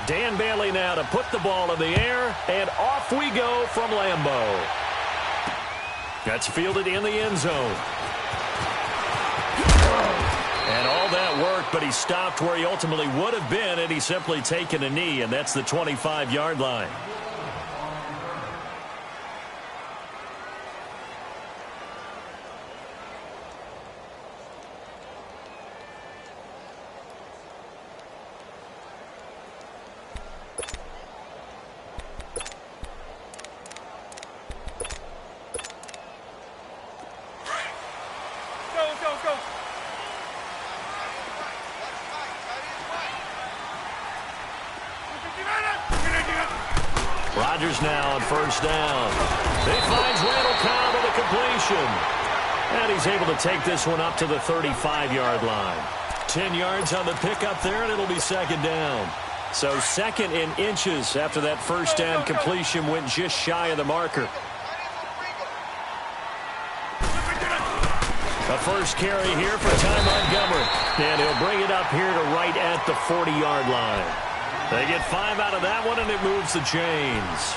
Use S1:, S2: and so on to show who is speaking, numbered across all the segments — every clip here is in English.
S1: Dan Bailey now to put the ball in the air, and off we go from Lambeau. That's fielded in the end zone. And all that work, but he stopped where he ultimately would have been had he simply taken a knee, and that's the 25-yard line.
S2: Rodgers now on first down. He finds Randall Cobb with a completion. And he's able to take this one up to the 35-yard line.
S1: 10 yards on the pickup there, and it'll be second down. So second in inches after that first down completion went just shy of the marker. A first carry here for Ty Montgomery. And he'll bring it up here to right at the 40-yard line. They get 5 out of that one, and it moves the chains.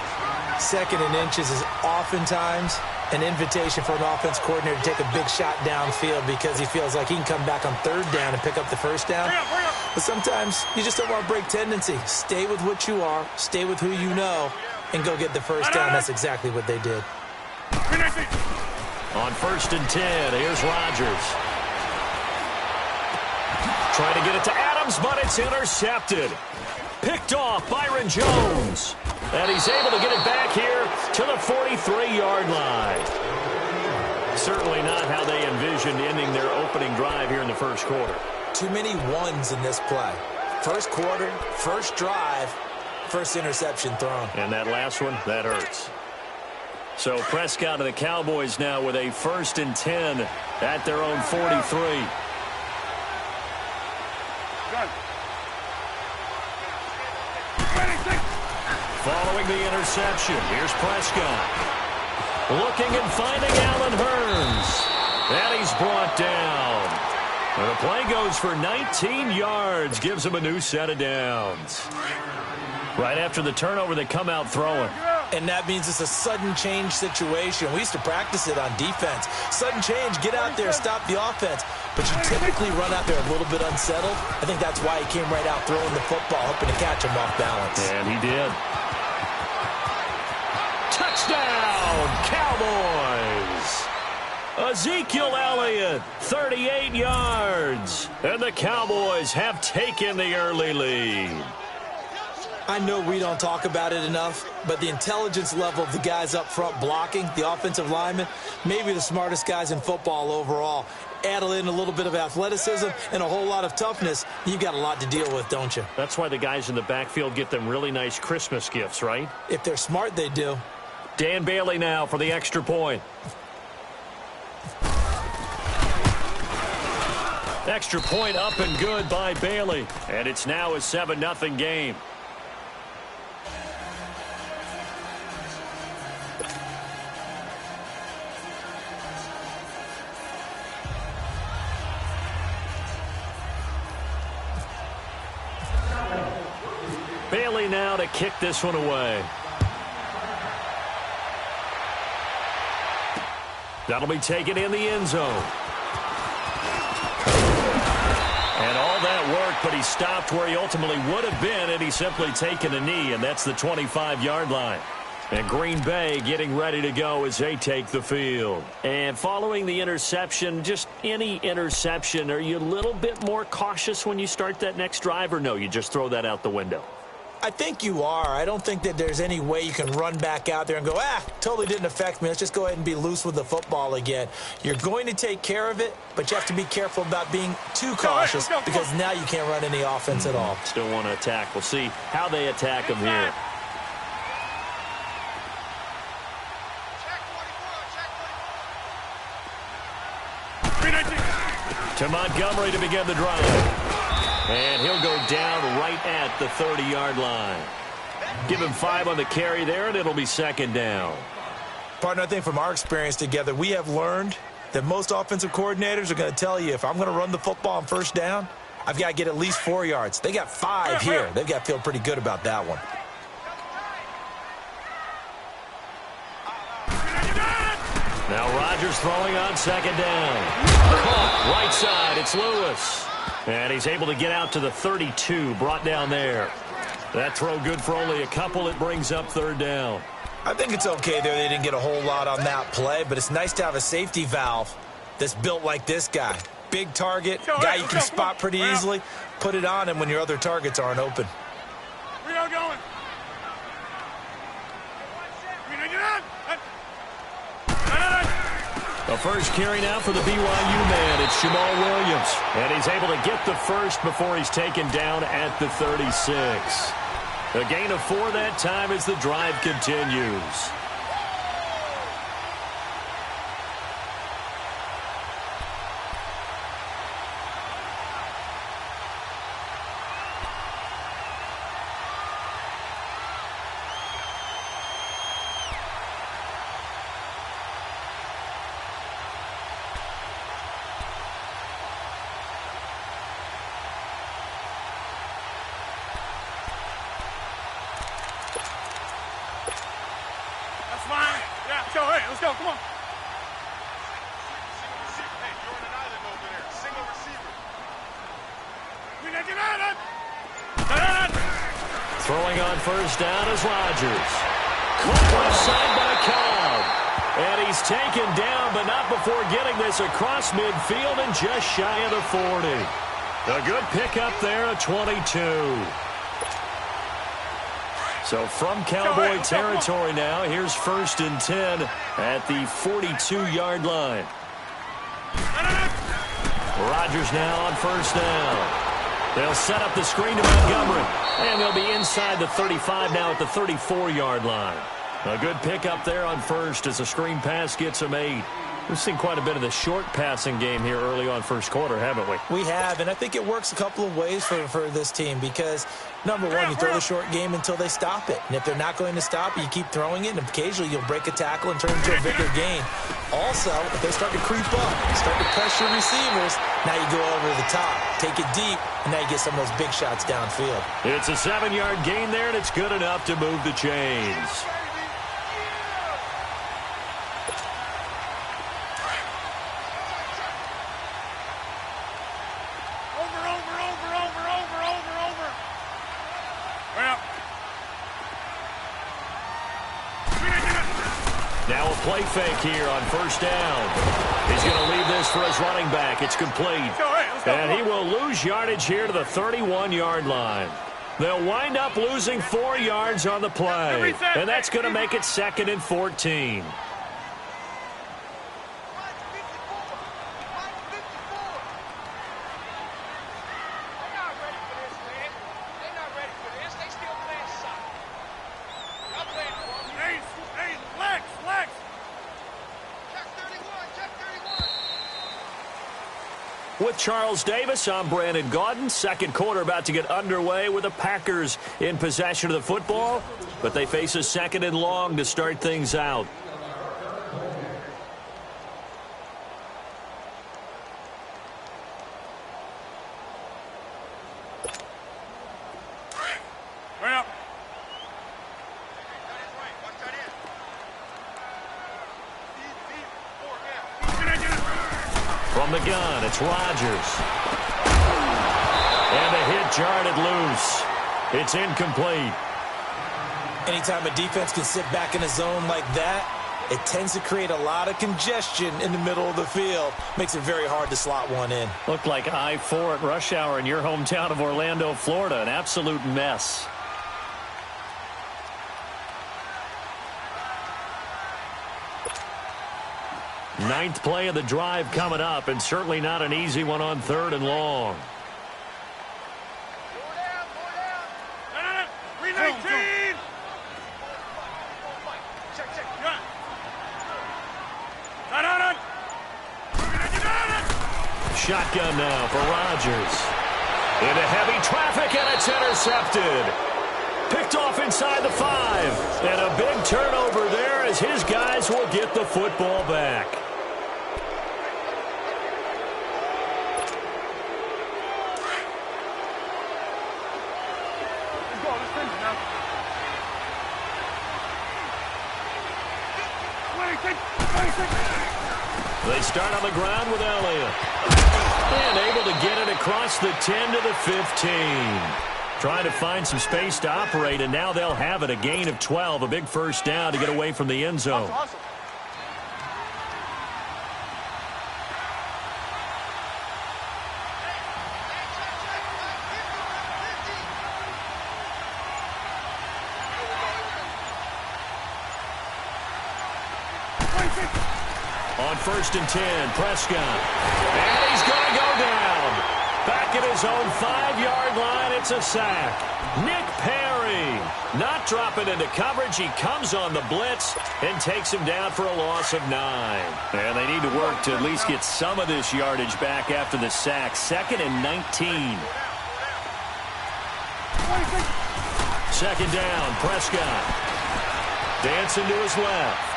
S3: Second in inches is oftentimes an invitation for an offense coordinator to take a big shot downfield because he feels like he can come back on third down and pick up the first down. But sometimes you just don't want to break tendency. Stay with what you are, stay with who you know, and go get the first down. That's exactly what they did.
S1: On first and 10, here's Rodgers. Trying to get it to Adams, but it's intercepted. Picked off Byron Jones. And he's able to get it back here to the 43-yard line. Certainly not how they envisioned ending their opening drive here in the first quarter.
S3: Too many ones in this play. First quarter, first drive, first interception thrown.
S1: And that last one, that hurts. So Prescott and the Cowboys now with a first and 10 at their own 43. Following the interception, here's Prescott. Looking and finding Allen Hurns. And he's brought down. And the play goes for 19 yards, gives him a new set of downs. Right after the turnover, they come out throwing.
S3: And that means it's a sudden change situation. We used to practice it on defense. Sudden change, get out there, stop the offense. But you typically run out there a little bit unsettled. I think that's why he came right out throwing the football, hoping to catch him off balance.
S1: And he did. Touchdown, Cowboys! Ezekiel Elliott, 38 yards. And the Cowboys have taken the early lead.
S3: I know we don't talk about it enough, but the intelligence level of the guys up front blocking, the offensive linemen, maybe the smartest guys in football overall. Add in a little bit of athleticism and a whole lot of toughness, you've got a lot to deal with, don't you?
S1: That's why the guys in the backfield get them really nice Christmas gifts, right?
S3: If they're smart, they do.
S1: Dan Bailey now for the extra point. Extra point up and good by Bailey. And it's now a 7-0 game. Bailey now to kick this one away. That'll be taken in the end zone. And all that work, but he stopped where he ultimately would have been had he simply taken a knee, and that's the 25-yard line. And Green Bay getting ready to go as they take the field. And following the interception, just any interception, are you a little bit more cautious when you start that next drive, or no, you just throw that out the window?
S3: I think you are. I don't think that there's any way you can run back out there and go, totally didn't affect me. Let's just go ahead and be loose with the football again. You're going to take care of it, but you have to be careful about being too cautious because now you can't run any offense at all.
S1: Still want to attack. We'll see how they attack him here. To Montgomery to begin the drive. And he'll go down right at the 30-yard line. Give him 5 on the carry there, and it'll be second down.
S3: Partner, I think from our experience together, we have learned that most offensive coordinators are going to tell you, if I'm going to run the football on first down, I've got to get at least 4 yards. They got 5 here. They've got to feel pretty good about that one.
S1: Now Rodgers throwing on second down. Caught right side. It's Lewis. And he's able to get out to the 32, brought down there. That throw good for only a couple. It brings up third down.
S3: I think it's okay there. They didn't get a whole lot on that play, but it's nice to have a safety valve that's built like this guy. Big target, guy you can spot pretty easily. Put it on him when your other targets aren't open.
S2: Where y'all going?
S1: The first carry now for the BYU man. It's Jamal Williams. And he's able to get the first before he's taken down at the 36. A gain of 4 that time as the drive continues.
S2: Let's go, come on.
S4: Hey, you're on an island over there. Single receiver.
S1: Throwing on first down is Rodgers. Caught left side by Cobb. And he's taken down, but not before getting this across midfield and just shy of the 40. A good pickup there at 22. So from Cowboy territory now, here's 1st and 10 at the 42-yard line. Rodgers now on first down. They'll set up the screen to Montgomery, and they'll be inside the 35 now at the 34-yard line. A good pickup there on first as a screen pass gets him 8. We've seen quite a bit of the short passing game here early on first quarter, haven't we?
S3: We have, and I think it works a couple of ways for this team because, number one, you throw the short game until they stop it. And if they're not going to stop it, you keep throwing it, and occasionally you'll break a tackle and turn it into a bigger gain. Also, if they start to creep up, start to pressure receivers, now you go over the top, take it deep, and now you get some of those big shots downfield.
S1: It's a 7-yard gain there, and it's good enough to move the chains. Now a play fake here on first down. He's going to leave this for his running back. It's complete. And he will lose yardage here to the 31-yard line. They'll wind up losing 4 yards on the play. And that's going to make it 2nd and 14. With Charles Davis, I'm Brandon Gaudin. Second quarter about to get underway with the Packers in possession of the football, but they face a 2nd and long to start things out. From the gun, it's Rodgers. And the hit jarred it loose. It's incomplete.
S3: Anytime a defense can sit back in a zone like that, it tends to create a lot of congestion in the middle of the field. Makes it very hard to slot one in.
S1: Looked like I-4 at rush hour in your hometown of Orlando, Florida. An absolute mess. Ninth play of the drive coming up, and certainly not an easy one on 3rd and long. Shotgun now for Rodgers. Into heavy traffic, and it's intercepted. Picked off inside the 5. And a big turnover there as his guys will get the football back. They start on the ground with Elliott. And able to get it across the 10 to the 15. Trying to find some space to operate, and now they'll have it. A gain of 12, a big first down to get away from the end zone.
S4: Awesome.
S1: On 1st and 10, Prescott. And he's going to go down. Back at his own 5-yard line, it's a sack. Nick Perry not dropping into coverage. He comes on the blitz and takes him down for a loss of 9. And they need to work to at least get some of this yardage back after the sack. 2nd and 19. 2nd down, Prescott. Dancing to his left.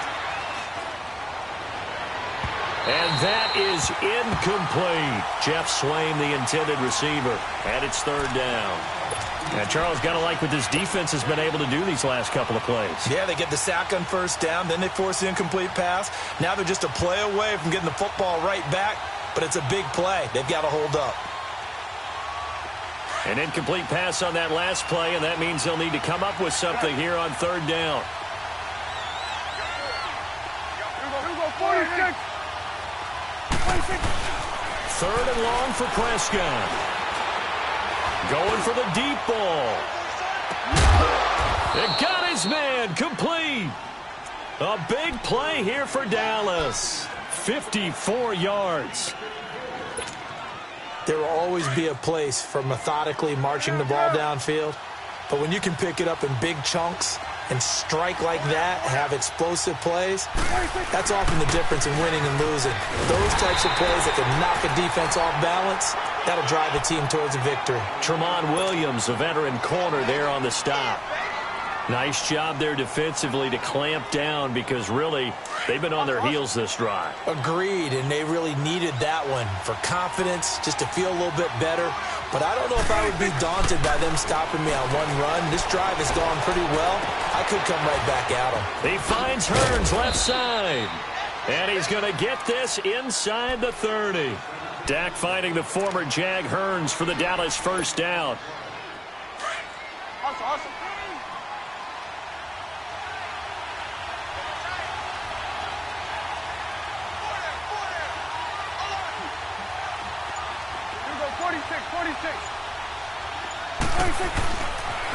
S1: And that is incomplete. Jeff Swain, the intended receiver, and it's 3rd down. And Charles, got to like what this defense has been able to do these last couple of plays.
S3: Yeah, they get the sack on 1st down, then they force the incomplete pass. Now they're just a play away from getting the football right back, but it's a big play. They've got to hold up.
S1: An incomplete pass on that last play, and that means they'll need to come up with something here on 3rd down.
S4: Here we go, 46.
S1: 3rd and long for Prescott. Going for the deep ball. It got his man complete. A big play here for Dallas. 54 yards.
S3: There will always be a place for methodically marching the ball downfield. But when you can pick it up in big chunks and strike like that, have explosive plays, that's often the difference in winning and losing. Those types of plays that can knock a defense off balance, that'll drive the team towards a victory.
S1: Tremont Williams, a veteran corner there on the stop. Nice job there defensively to clamp down because really they've been on their heels this drive.
S3: Agreed, and they really needed that one for confidence, just to feel a little bit better. But I don't know if I would be daunted by them stopping me on one run. This drive has gone pretty well. I could come right back at them.
S1: He finds Hearns left side. And he's going to get this inside the 30. Dak finding the former Jag Hearns for the Dallas first down.
S4: Awesome. Here we go, 46.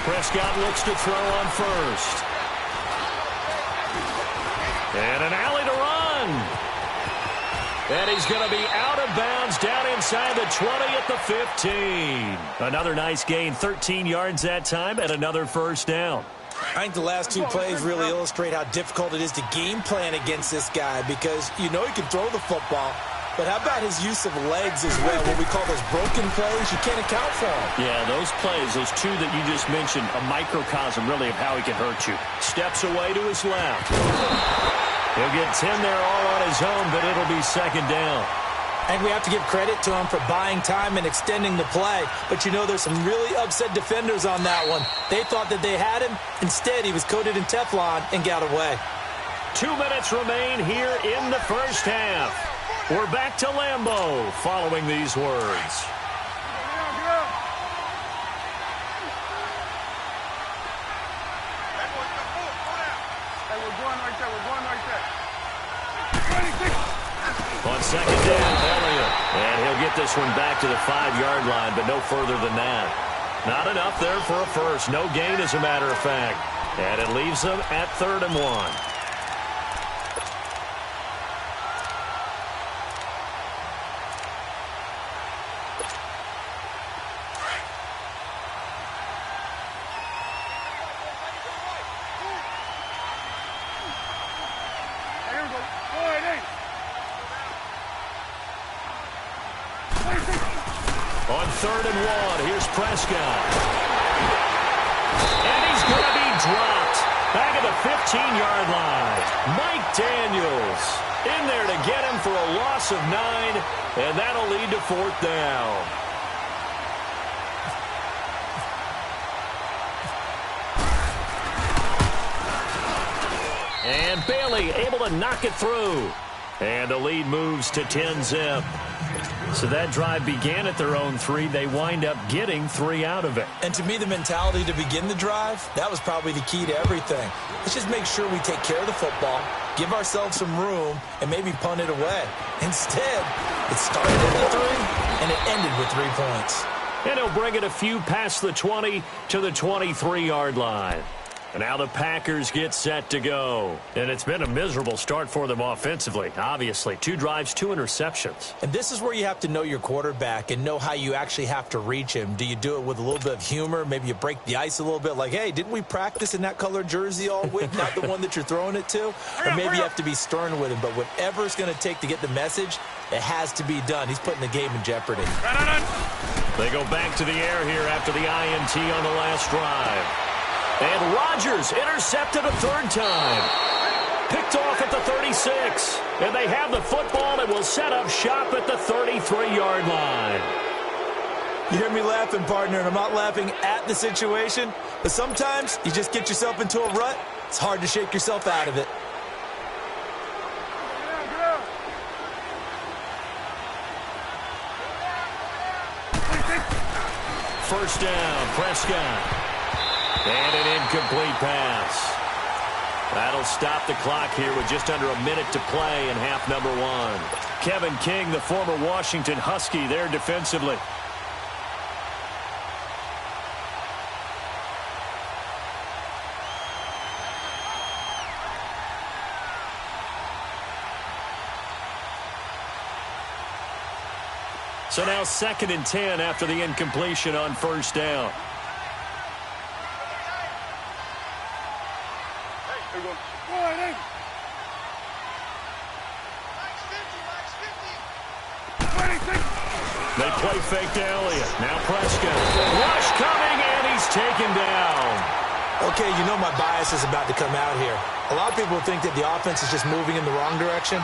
S1: Prescott looks to throw on 1st. And an alley to run. And he's going to be out of bounds down inside the 20 at the 15. Another nice gain, 13 yards that time, and another first down.
S3: I think the last 2 plays really illustrate how difficult it is to game plan against this guy because you know he can throw the football, but how about his use of legs as well? What we call those broken plays, you can't account for them.
S1: Yeah, those plays, those 2 that you just mentioned, a microcosm really of how he can hurt you. Steps away to his left. He'll get 10 there all on his own, but it'll be 2nd down.
S3: And we have to give credit to him for buying time and extending the play. But you know, there's some really upset defenders on that one. They thought that they had him. Instead, he was coated in Teflon and got away.
S1: 2 minutes remain here in the first half. We're back to Lambeau following these words. On 2nd down, Elliott. And he'll get this one back to the 5-yard line, but no further than that. Not enough there for a first. No gain, as a matter of fact. And it leaves them at 3rd and 1. On 3rd and 1, here's Prescott. And he's going to be dropped back at the 15-yard line. Mike Daniels in there to get him for a loss of 9, and that'll lead to 4th down. And Bailey able to knock it through. And the lead moves to 10-zip. So that drive began at their own 3. They wind up getting 3 out of it.
S3: And to me, the mentality to begin the drive, that was probably the key to everything. Let's just make sure we take care of the football, give ourselves some room, and maybe punt it away. Instead, it started at the 3, and it ended with 3 points.
S1: And he'll bring it a few past the 20 to the 23-yard line. And now the Packers get set to go. And it's been a miserable start for them offensively, obviously. 2 drives, 2 interceptions.
S3: And this is where you have to know your quarterback and know how you actually have to reach him. Do you do it with a little bit of humor? Maybe you break the ice a little bit like, hey, didn't we practice in that colored jersey all week? Not the one that you're throwing it to? Or maybe you have to be stern with him. But whatever it's going to take to get the message, it has to be done. He's putting the game in jeopardy.
S1: They go back to the air here after the INT on the last drive. And Rodgers intercepted a 3rd time. Picked off at the 36. And they have the football and will set up shop at the 33-yard line.
S3: You hear me laughing, partner, and I'm not laughing at the situation. But sometimes you just get yourself into a rut. It's hard to shake yourself out of it.
S1: First down, Prescott. And an incomplete pass. That'll stop the clock here with just under a minute to play in half number 1. Kevin King, the former Washington Husky, there defensively. So now 2nd and 10 after the incompletion on first down. They play fake to Elliott. Now Prescott. Rush coming, and he's taken down.
S3: Okay, you know my bias is about to come out here. A lot of people think that the offense is just moving in the wrong direction.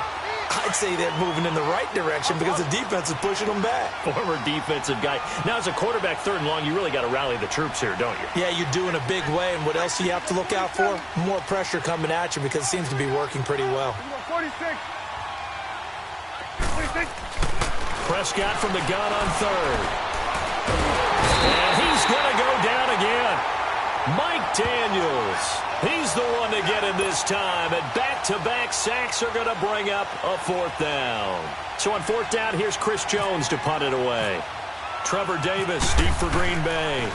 S3: I'd say they're moving in the right direction because the defense is pushing them back.
S1: Former defensive guy. Now, as a quarterback, 3rd and long, you really got to rally the troops here, don't you?
S3: Yeah, you do in a big way. And what else do you have to look out for? More pressure coming at you because it seems to be working pretty well.
S4: 46.
S1: Prescott from the gun on 3rd. And he's going to go down again. Mike Daniels. He's the one to get it this time. And back-to-back sacks are going to bring up a 4th down. So on 4th down, here's Chris Jones to punt it away. Trevor Davis, deep for Green Bay.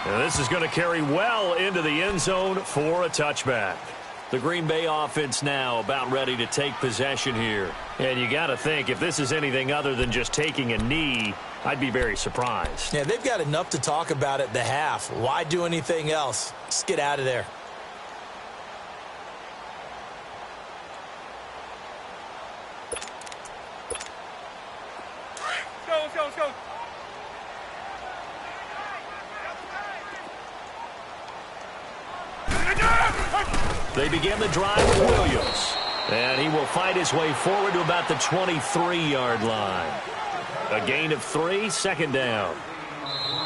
S1: And this is going to carry well into the end zone for a touchback. The Green Bay offense now about ready to take possession here. And you got to think, if this is anything other than just taking a knee, I'd be very surprised.
S3: Yeah, they've got enough to talk about at the half. Why do anything else? Just get out of there.
S4: Let's go, let's go.
S1: They begin the drive with Williams. And he will fight his way forward to about the 23-yard line. A gain of 3, 2nd down.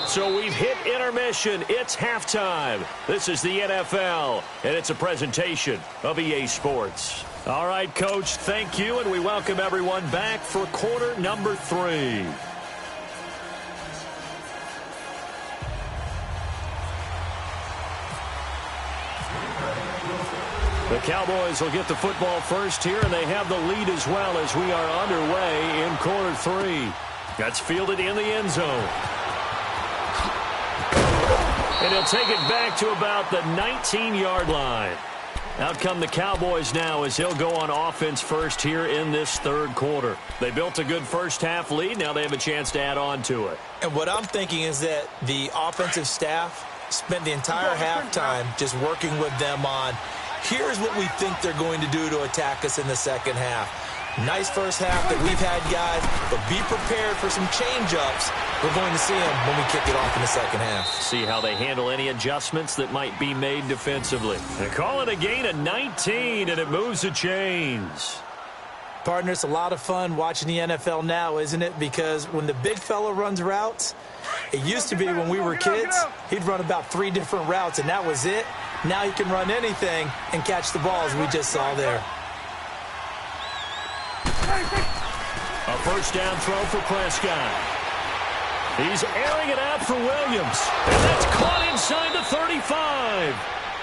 S1: So we've hit intermission. It's halftime. This is the NFL, and it's a presentation of EA Sports. All right, Coach, thank you, and we welcome everyone back for quarter number 3. The Cowboys will get the football first here, and they have the lead as well as we are underway in quarter 3. That's fielded in the end zone. And he'll take it back to about the 19-yard line. Out come the Cowboys now as he'll go on offense first here in this 3rd quarter. They built a good first-half lead. Now they have a chance to add on to it.
S3: And what I'm thinking is that the offensive staff spent the entire halftime just working with them on, here's what we think they're going to do to attack us in the second half. Nice first half that we've had, guys, but be prepared for some change-ups. We're going to see them when we kick it off in the second half.
S1: See how they handle any adjustments that might be made defensively. They call it a gain of 19, and it moves the chains.
S3: Partner, it's a lot of fun watching the NFL now, isn't it? Because when the big fella runs routes, It used to be when we were kids, he'd run about 3 different routes, and that was it. Now he can run anything and catch the ball, as we just saw there.
S1: A first down throw for Prescott. He's airing it out for Williams. And that's caught inside the 35.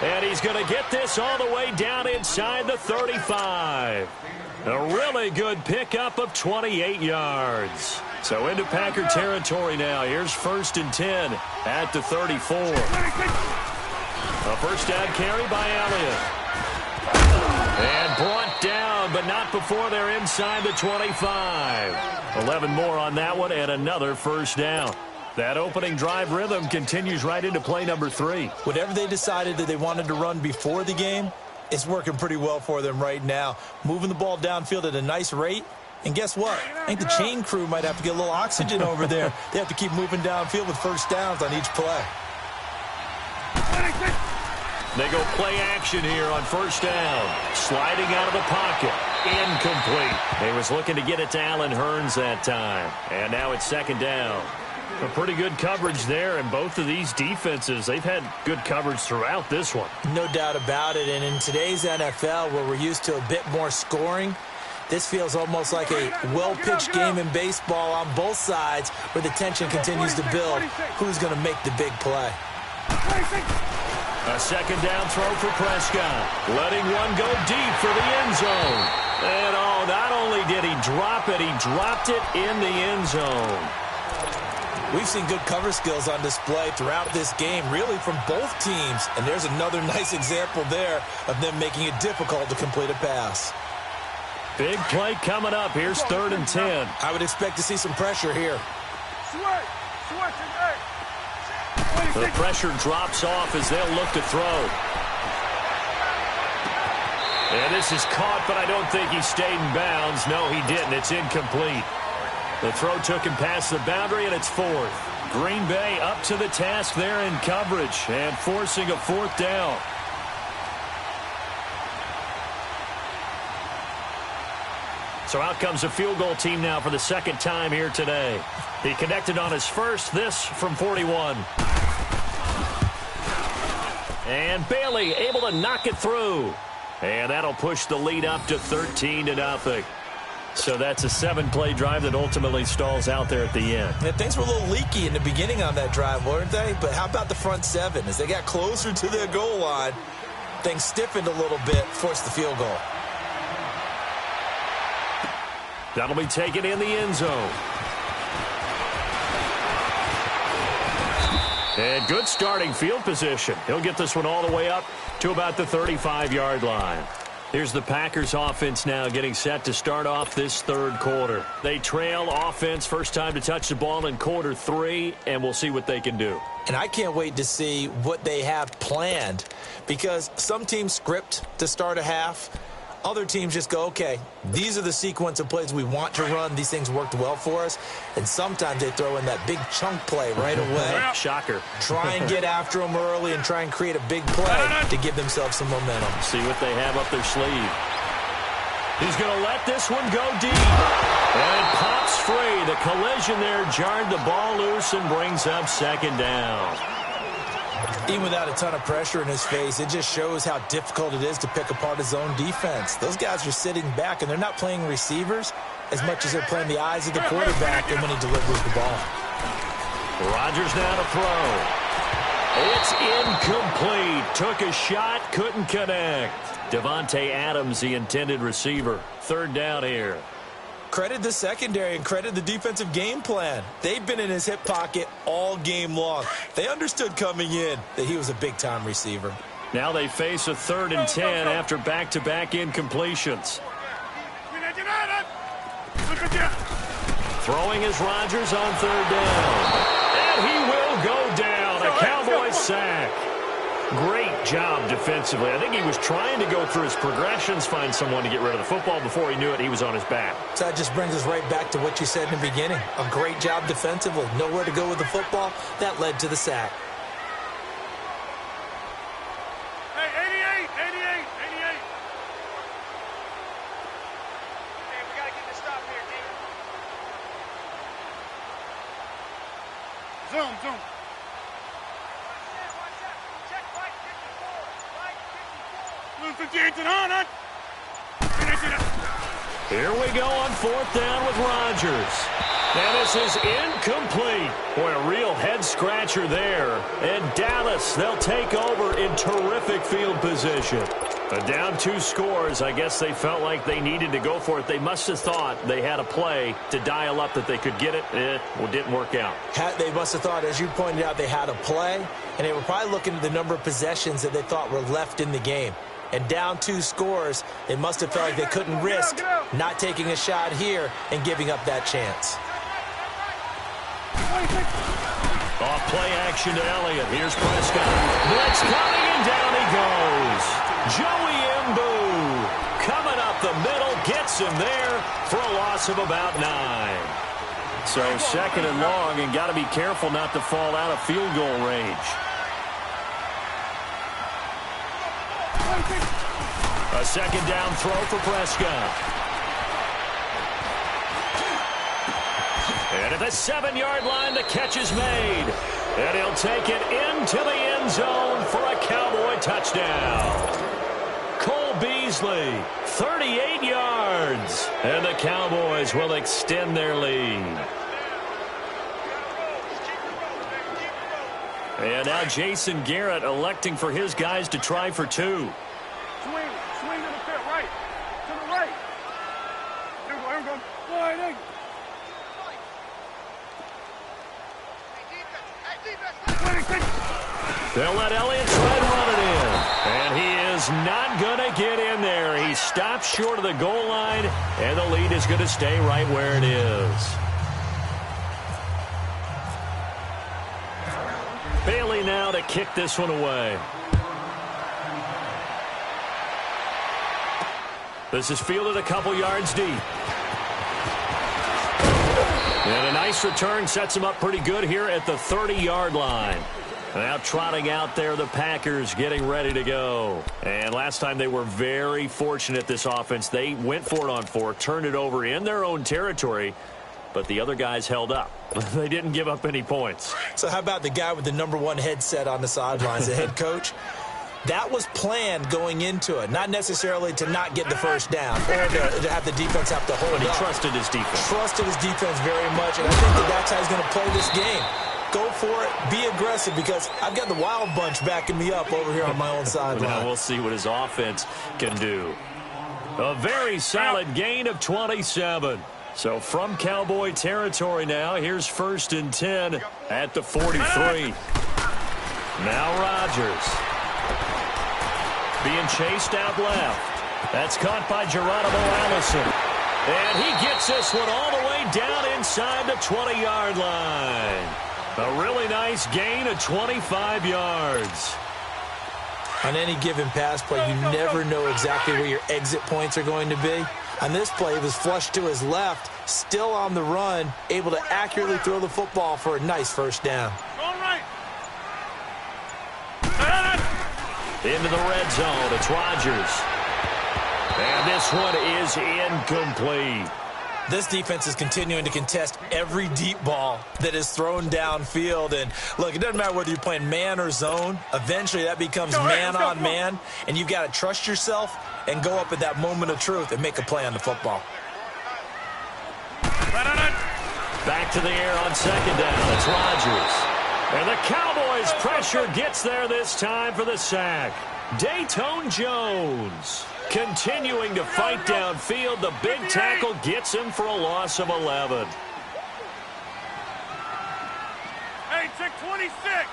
S1: And he's going to get this all the way down inside the 35. A really good pickup of 28 yards. So into Packer territory now. Here's 1st and 10 at the 34. A first down carry by Elliott. And brought down, but not before they're inside the 25. 11 more on that one, and another first down. That opening drive rhythm continues right into play number 3.
S3: Whatever they decided that they wanted to run before the game, it's working pretty well for them right now. Moving the ball downfield at a nice rate. And guess what? I think the chain crew might have to get a little oxygen over there. They have to keep moving downfield with first downs on each play.
S1: They go play action here on first down. Sliding out of the pocket. Incomplete. He was looking to get it to Allen Hurns that time. And now it's 2nd down. A pretty good coverage there, and both of these defenses, they've had good coverage throughout this one.
S3: No doubt about it. And in today's NFL, where we're used to a bit more scoring, this feels almost like a well-pitched game in baseball on both sides, where the tension continues to build. Who's going to make the big play?
S1: A 2nd down throw for Prescott. Letting one go deep for the end zone. And not only did he drop it, he dropped it in the end zone.
S3: We've seen good cover skills on display throughout this game, really from both teams. And there's another nice example there of them making it difficult to complete a pass.
S1: Big play coming up. Here's 3rd and 10.
S3: I would expect to see some pressure here.
S1: The pressure drops off as they'll look to throw. And this is caught, but I don't think he stayed in bounds. No, he didn't. It's incomplete. The throw took him past the boundary, and it's 4th. Green Bay up to the task there in coverage and forcing a 4th down. So out comes a field goal team now for the 2nd time here today. He connected on his first, this from 41. And Bailey able to knock it through. And that'll push the lead up to 13-0. So that's a 7-play drive that ultimately stalls out there at the end.
S3: Yeah, things were a little leaky in the beginning on that drive, weren't they? But how about the front 7? As they got closer to their goal line, things stiffened a little bit, forced the field goal.
S1: That'll be taken in the end zone. And good starting field position. He'll get this one all the way up to about the 35-yard line. Here's the Packers offense now getting set to start off this 3rd quarter. They trail offense, first time to touch the ball in quarter 3, and we'll see what they can do.
S3: And I can't wait to see what they have planned, because some teams script to start a half. Other teams just go, okay, these are the sequence of plays we want to run. These things worked well for us. And sometimes they throw in that big chunk play right away.
S1: Shocker.
S3: Try and get after them early and try and create a big play to give themselves some momentum.
S1: See what they have up their sleeve. He's going to let this one go deep. And it pops free. The collision there jarred the ball loose and brings up 2nd down.
S3: Even without a ton of pressure in his face, it just shows how difficult it is to pick apart his own defense. Those guys are sitting back, and they're not playing receivers as much as they're playing the eyes of the quarterback and when he delivers the ball.
S1: Rodgers now to throw. It's incomplete. Took a shot, couldn't connect. Devontae Adams, the intended receiver. 3rd down here.
S3: Credit the secondary and credit the defensive game plan. They've been in his hip pocket all game long. They understood coming in that he was a big-time receiver.
S1: Now they face a 3rd and 10 after back-to-back incompletions. Throwing is Rodgers on 3rd down. And he will go down. A Cowboys sack. Great job defensively. I think he was trying to go through his progressions, find someone to get rid of the football. Before he knew it, he was on his back.
S3: So that just brings us right back to what you said in the beginning. A great job defensively. Nowhere to go with the football. That led to the sack.
S4: Hey, 88, 88, 88. Hey, we got to get this stop here, King. Zoom, zoom. Blue 58 to the on.
S1: Here we go on 4th down with Rodgers. And this is incomplete. Boy, a real head-scratcher there. And Dallas, they'll take over in terrific field position. But down 2 scores, I guess they felt like they needed to go for it. They must have thought they had a play to dial up that they could get it. It didn't work out.
S3: They must have thought, as you pointed out, they had a play, and they were probably looking at the number of possessions that they thought were left in the game. And down 2 scores, they must have felt like they couldn't risk not taking a shot here and giving up that chance.
S1: Off play action to Elliott. Here's Prescott. Blitz coming, and down he goes. Joey Mbu coming up the middle, gets him there for a loss of about 9. So 2nd and long, and got to be careful not to fall out of field goal range. A 2nd down throw for Prescott. And at the 7-yard line, the catch is made. And he'll take it into the end zone for a Cowboy touchdown. Cole Beasley, 38 yards. And the Cowboys will extend their lead. And now Jason Garrett electing for his guys to try for 2.
S4: Swing to the pit, right. To the right. Here we go. Sliding.
S1: They'll let Elliott try to run it in. And he is not going to get in there. He stops short of the goal line, and the lead is going to stay right where it is. Bailey now to kick this one away. This is fielded a couple yards deep. And a nice return sets him up pretty good here at the 30-yard line. Now trotting out there, the Packers getting ready to go. And last time they were very fortunate, this offense. They went for it on 4, turned it over in their own territory, but the other guys held up. They didn't give up any points.
S3: So how about the guy with the #1 headset on the sidelines, the head coach? That was planned going into it, not necessarily to not get the first down or to have the defense have to hold up.
S1: But he trusted his defense.
S3: Trusted his defense very much, and I think that's how he's going to play this game. Go for it, be aggressive, because I've got the wild bunch backing me up over here on my own sideline.
S1: Now we'll see what his offense can do. A very solid gain of 27. So from Cowboy territory now, here's 1st and 10 at the 43. Now Rodgers. Being chased out left. That's caught by Geronimo Allison. And he gets this one all the way down inside the 20-yard line. A really nice gain of 25 yards.
S3: On any given pass play, you never know exactly where your exit points are going to be. On this play, it was flushed to his left, still on the run, able to accurately throw the football for a nice 1st down.
S4: All right.
S1: Into the red zone, it's Rodgers. And this one is incomplete.
S3: This defense is continuing to contest every deep ball that is thrown downfield. And, look, it doesn't matter whether you're playing man or zone. Eventually, that becomes man on man, and you've got to trust yourself and go up at that moment of truth and make a play on the football.
S1: Back to the air on 2nd down. It's Rodgers. And the Cowboys' pressure gets there this time for the sack. Dayton Jones continuing to fight downfield. The big tackle gets him for a loss of 11.
S4: Hey, check 26.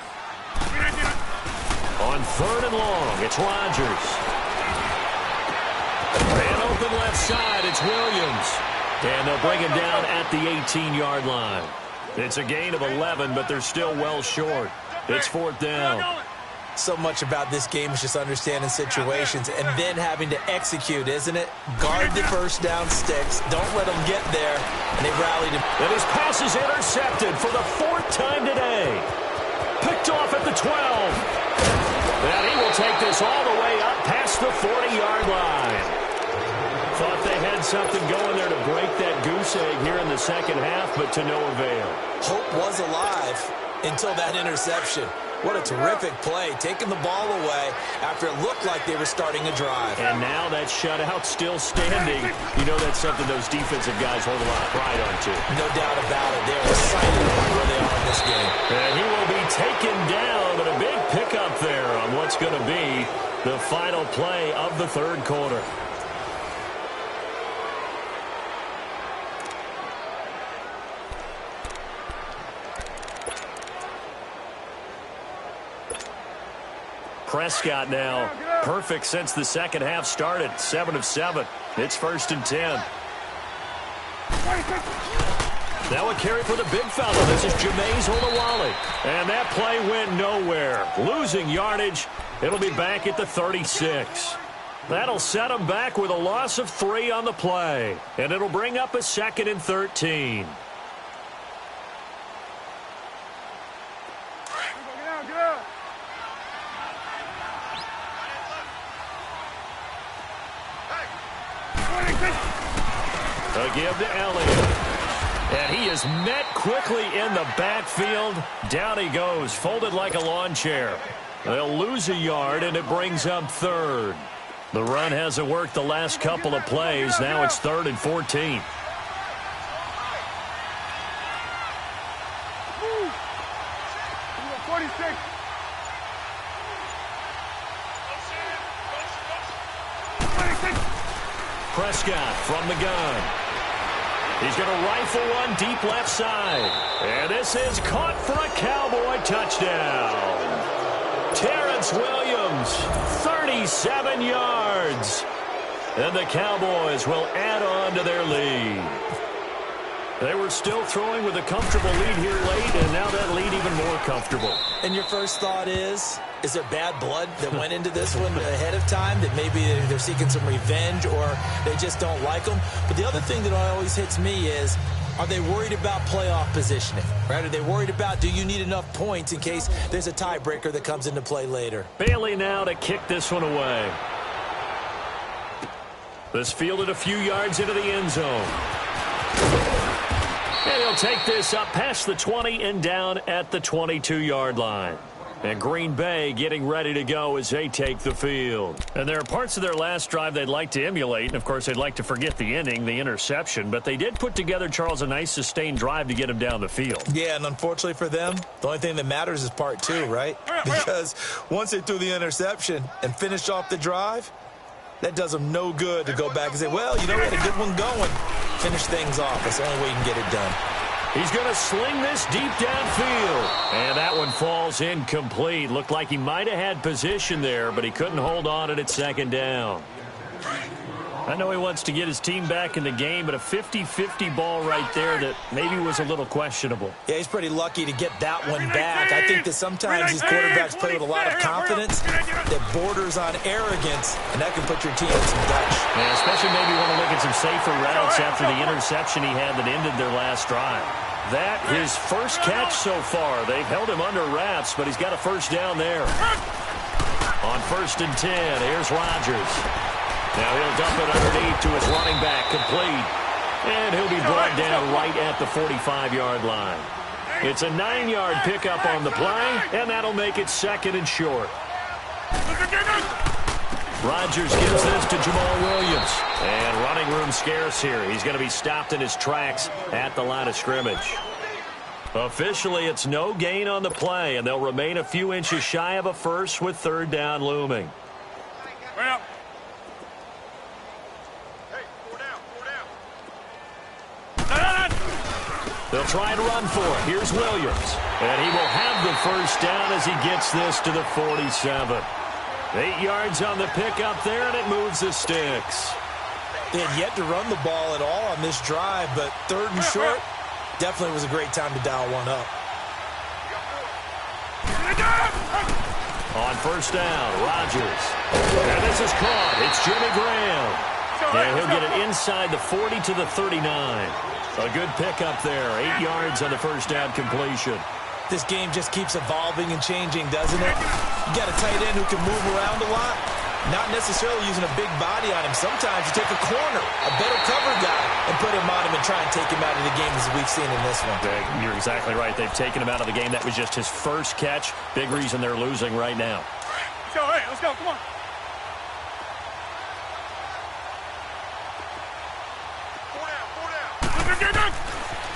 S1: On 3rd and long, it's Rodgers. And open left side, it's Williams. And they'll bring him down at the 18-yard line. It's a gain of 11, but they're still well short. It's 4th down.
S3: So much about this game is just understanding situations and then having to execute, isn't it? Guard the 1st down sticks. Don't let them get there. And they rallied him.
S1: And his pass is intercepted for the 4th time today. Picked off at the 12. And he will take this all the way up past the 40-yard line. Thought they had something going there to break that goose egg here in the 2nd half, but to no avail.
S3: Hope was alive. until that interception. What a terrific play, taking the ball away after it looked like they were starting a drive.
S1: And now that shutout still standing. You know that's something those defensive guys hold a lot of pride on, too.
S3: No doubt about it. They're excited about where they are in this game.
S1: And he will be taken down, but a big pickup there on what's going to be the final play of the third quarter. Prescott now perfect since the second half started. 7 of 7. It's 1st and 10. Now a carry for the big fella. This is Jameis Olawale. And that play went nowhere. Losing yardage. It'll be back at the 36. That'll set him back with a loss of 3 on the play. And it'll bring up a 2nd and 13. A give to Elliott. And he is met quickly in the backfield. Down he goes, folded like a lawn chair. They'll lose a yard, and it brings up 3rd. The run hasn't worked the last couple of plays. Now it's 3rd and 14. Prescott from the gun. He's going to rifle one deep left side. And this is caught for a Cowboy touchdown. Terrence Williams, 37 yards. And the Cowboys will add on to their lead. They were still throwing with a comfortable lead here late, and now that lead even more comfortable.
S3: And your first thought is there bad blood that went into this one ahead of time, that maybe they're seeking some revenge or they just don't like them? But the other thing that always hits me is, are they worried about playoff positioning? Right? Are they worried about, do you need enough points in case there's a tiebreaker that comes into play later?
S1: Bailey now to kick this one away. This fielded a few yards into the end zone. And he'll take this up past the 20 and down at the 22-yard line. And Green Bay getting ready to go as they take the field. And there are parts of their last drive they'd like to emulate. And, of course, they'd like to forget the inning, the interception. But they did put together, Charles, a nice sustained drive to get him down the field.
S3: Yeah, and unfortunately for them, the only thing that matters is part 2, right? Because once they threw the interception and finished off the drive, that does them no good to go back and say, well, you know, we had a good one going. Finish things off. That's the only way you can get it done.
S1: He's going to sling this deep downfield. And that one falls incomplete. Looked like he might have had position there, but he couldn't hold on at 2nd down. I know he wants to get his team back in the game, but a 50-50 ball right there that maybe was a little questionable.
S3: Yeah, he's pretty lucky to get that one back. I think that sometimes these quarterbacks play with a lot of confidence that borders on arrogance, and that can put your team in some Dutch.
S1: Yeah, especially maybe want to look at some safer routes after the interception he had that ended their last drive. That his first catch so far. They've held him under wraps, but he's got a first down there. On 1st and 10, here's Rodgers. Now he'll dump it underneath to his running back, complete. And he'll be brought down right at the 45-yard line. It's a 9-yard pickup on the play, and that'll make it 2nd and short. Rodgers gives this to Jamal Williams. And running room scarce here. He's going to be stopped in his tracks at the line of scrimmage. Officially, it's no gain on the play, and they'll remain a few inches shy of a first with 3rd down looming.
S4: Well.
S1: They'll try to run for it. Here's Williams. And he will have the first down as he gets this to the 47. 8 yards on the pickup there, and it moves the sticks.
S3: They had yet to run the ball at all on this drive, but 3rd and short definitely was a great time to dial one up.
S1: On 1st down, Rodgers. And this is caught. It's Jimmy Graham. And he'll get it inside the 40 to the 39. A good pickup there. 8 yards on the first down completion.
S3: This game just keeps evolving and changing, doesn't it? You got a tight end who can move around a lot. Not necessarily using a big body on him. Sometimes you take a corner, a better cover guy, and put him on him and try and take him out of the game as we've seen in this one.
S1: You're exactly right. They've taken him out of the game. That was just his first catch. Big reason they're losing right now.
S4: Let's go, hey, let's go, come on.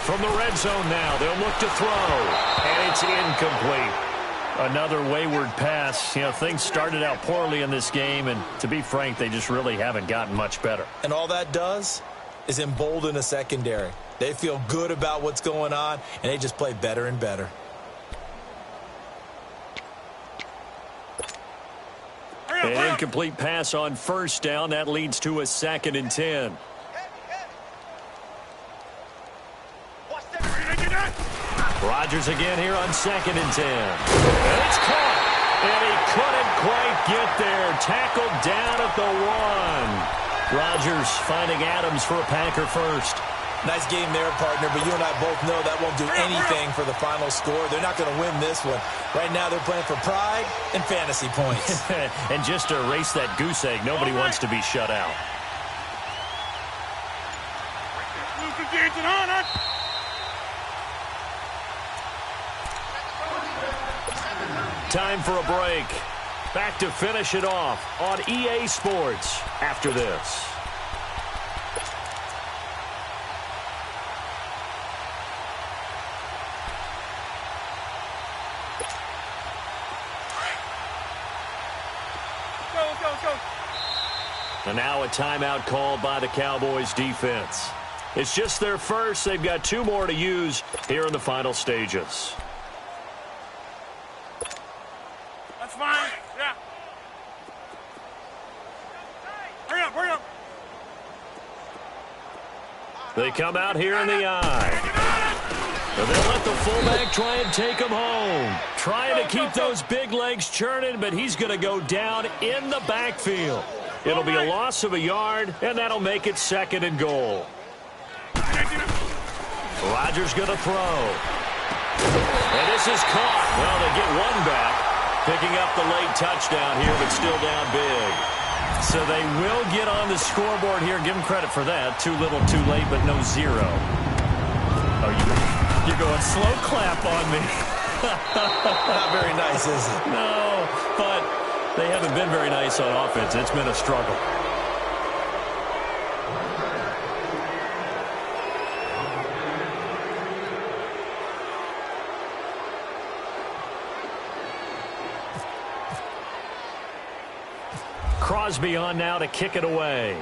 S1: From the red zone now, they'll look to throw, and it's incomplete. Another wayward pass. You know, things started out poorly in this game, and to be frank, they just really haven't gotten much better.
S3: And all that does is embolden a secondary. They feel good about what's going on, and they just play better and better.
S1: An incomplete pass on first down. That leads to a 2nd and 10. Rodgers again here on 2nd and 10. And it's caught. And he couldn't quite get there. Tackled down at the 1. Rodgers finding Adams for a Packer first.
S3: Nice game there, partner, but you and I both know that won't do anything for the final score. They're not going to win this one. Right now they're playing for pride and fantasy points.
S1: And just to erase that goose egg, nobody wants to be shut out. Time for a break. Back to finish it off on EA Sports after this. And now a timeout called by the Cowboys defense. It's just their first. They've got 2 more to use here in the final stages.
S4: That's fine. Yeah. Hurry up, hurry up.
S1: They come out here in the eye. And they'll let the fullback try and take him home. Trying to keep those big legs churning, but he's going to go down in the backfield. It'll be a loss of a yard, and that'll make it 2nd and goal. Rodgers going to throw. And this is caught. Well, they get one back, picking up the late touchdown here, but still down big. So they will get on the scoreboard here. Give them credit for that. Too little, too late, but no 0. Oh, you're going slow clap on me.
S3: Not very nice, is it?
S1: No, but they haven't been very nice on offense. It's been a struggle. Crosby on now to kick it away.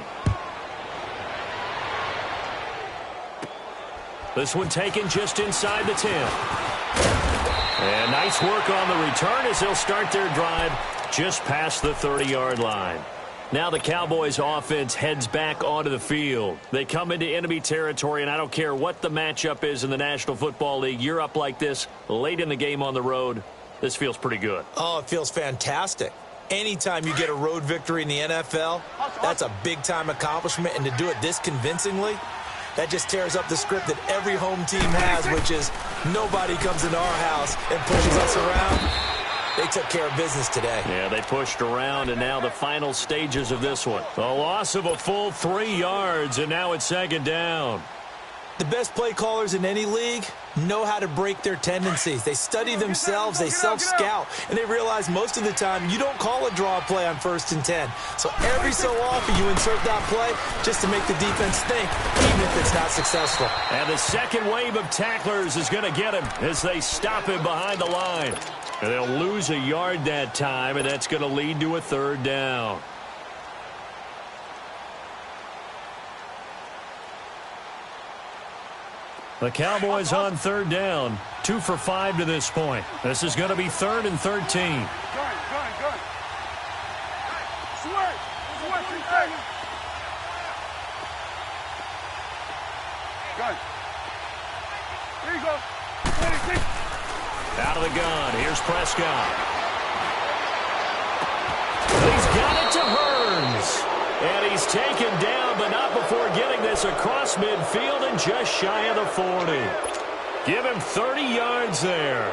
S1: This one taken just inside the 10. And nice work on the return as they'll start their drive just past the 30-yard line. Now the Cowboys offense heads back onto the field. They come into enemy territory, and I don't care what the matchup is in the National Football League. You're up like this late in the game on the road. This feels pretty good.
S3: Oh, it feels fantastic. Anytime you get a road victory in the NFL, that's a big-time accomplishment, and to do it this convincingly, that just tears up the script that every home team has, which is nobody comes into our house and pushes us around. They took care of business today.
S1: Yeah, they pushed around, and now the final stages of this one. A loss of a full 3 yards, and now it's 2nd down.
S3: The best play callers in any league know how to break their tendencies. They study themselves, they self-scout, and they realize most of the time you don't call a draw play on 1st and 10. So every so often you insert that play just to make the defense think, even if it's not successful.
S1: And the second wave of tacklers is going to get him as they stop him behind the line. And they'll lose a yard that time, and that's going to lead to a 3rd down. The Cowboys on 3rd down, 2 for 5 to this point. This is going to be 3rd and 13.
S4: Good. Switch. Good. There you go. 26.
S1: Out of the gun. Here's Prescott. He's got it to Hearns. And he's taken down, but not before getting this across midfield and just shy of the 40. Give him 30 yards there.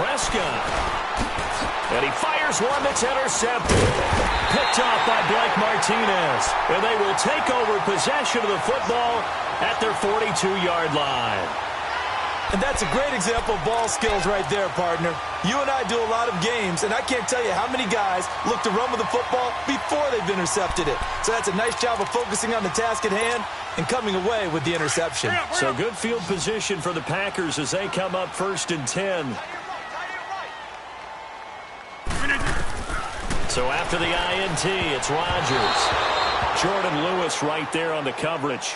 S1: Prescott. And he fires one that's intercepted. Picked off by Blake Martinez. And they will take over possession of the football at their 42-yard line.
S3: And that's a great example of ball skills right there, partner. You and I do a lot of games, and I can't tell you how many guys look to run with the football before they've intercepted it. So that's a nice job of focusing on the task at hand and coming away with the interception.
S1: So good field position for the Packers as they come up 1st and 10. So after the INT, it's Rodgers. Jordan Lewis right there on the coverage.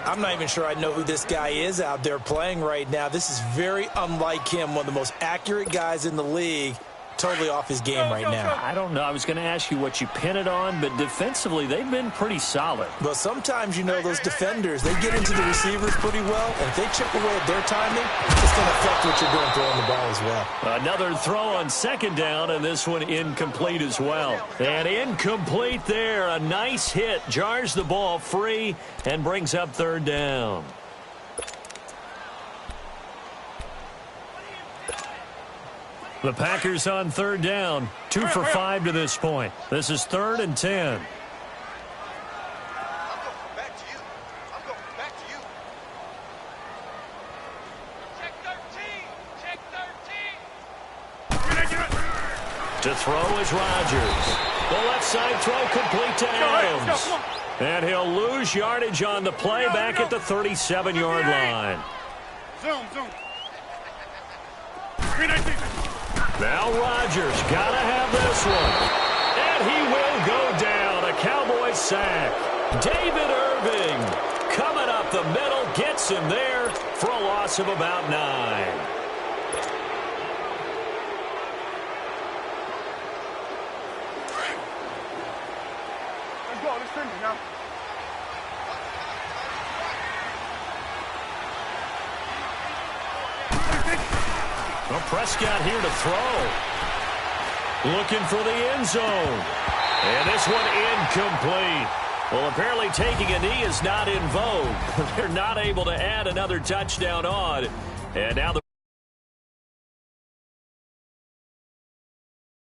S3: I'm not even sure I know who this guy is out there playing right now. This is very unlike him, one of the most accurate guys in the league. Totally off his game right now.
S1: I don't know. I was going to ask you what you pin it on, but defensively, they've been pretty solid.
S3: Well, sometimes, you know, those defenders, they get into the receivers pretty well, and if they chip away at their timing, it's going to affect what you're doing throwing the ball as well.
S1: Another throw on 2nd down, and this one incomplete as well. And incomplete there. A nice hit. Jars the ball free and brings up 3rd down. The Packers on 3rd down. 2 for 5 to this point. This is 3rd and 10. To throw is Rodgers. The left side throw complete to Adams. And he'll lose yardage on the play back at the 37-yard line.
S4: Zoom.
S1: Now Rodgers got to have this one. And he will go down. A Cowboys sack. David Irving coming up the middle. Gets him there for a loss of about 9.
S4: Let's go. Let's finish now.
S1: Well, Prescott here to throw. Looking for the end zone. And this one incomplete. Well, apparently taking a knee is not in vogue. They're not able to add another touchdown on. And now the